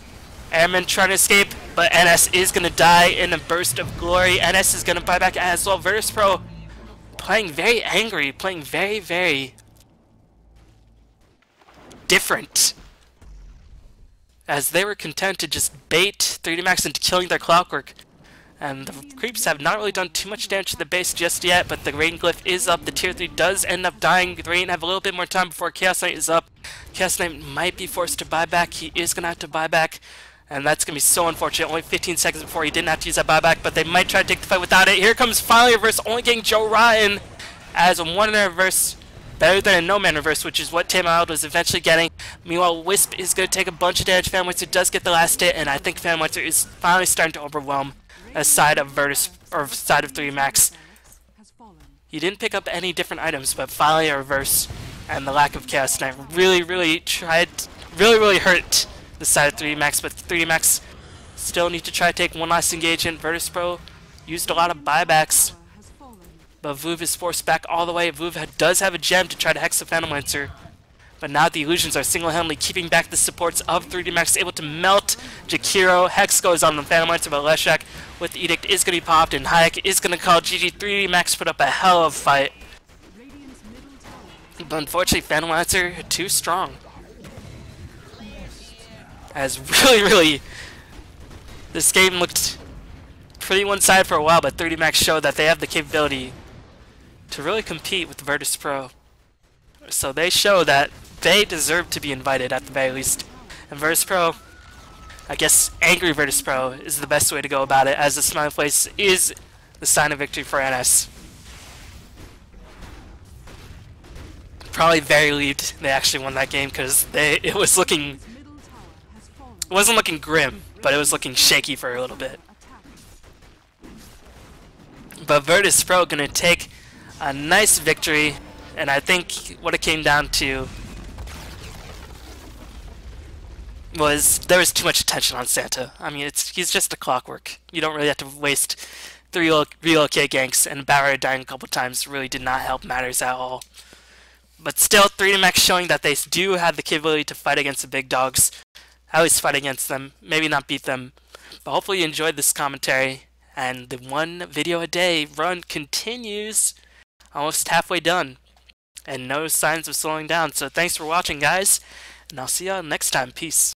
Airman trying to escape, but NS is going to die in a burst of glory. NS is going to buy back as well. Virtus.Pro playing very angry, playing very, very different. as they were content to just bait 3D Max into killing their Clockwerk. And the creeps have not really done too much damage to the base just yet, but the Raiden Glyph is up. The tier 3 does end up dying. The Raiden have a little bit more time before Chaos Knight is up. Chaos Knight might be forced to buy back. He is going to have to buy back. And that's going to be so unfortunate. Only 15 seconds before he didn't have to use that buyback, but they might try to take the fight without it. Here comes finally a reverse, only getting Joe Ryan as a 1 in a reverse. Better than a no-man reverse, which is what Tamed was eventually getting. Meanwhile, Wisp is going to take a bunch of damage. Fanwitzer does get the last hit, and I think Fanwitzer is finally starting to overwhelm a side of Virtus, or side of 3 Max. He didn't pick up any different items, but finally a reverse, and the lack of Chaos Knight really hurt the side of 3 Max, but 3 Max still need to try to take one last engagement. Virtus.Pro used a lot of buybacks, but Vuv is forced back all the way. Vuv does have a gem to try to hex the Phantom Lancer, but now the illusions are single-handedly keeping back the supports of 3D Max, able to melt Jakiro. Hex goes on the Phantom Lancer, but Leshak with the Edict is going to be popped, and Hayek is going to call GG. 3D Max put up a hell of a fight, but unfortunately Phantom Lancer too strong. As really, this game looked pretty one-sided for a while, but 3D Max showed that they have the capability to really compete with Virtus.Pro. So they show that they deserve to be invited at the very least. And Virtus.Pro, I guess angry Virtus.Pro is the best way to go about it, as the smiley face is the sign of victory for NS. Probably very relieved they actually won that game, because it wasn't looking grim, but it was looking shaky for a little bit. But Virtus.Pro gonna take a nice victory, and I think what it came down to was there was too much attention on Santa. I mean, he's just a Clockwerk. You don't really have to waste 3 relocate ganks, and Barra dying a couple times really did not help matters at all. But still, 3D Max showing that they do have the capability to fight against the big dogs. At least fight against them, maybe not beat them. But hopefully you enjoyed this commentary, and the 1 video a day run continues, almost halfway done, and no signs of slowing down. So thanks for watching, guys, and I'll see y'all next time. Peace.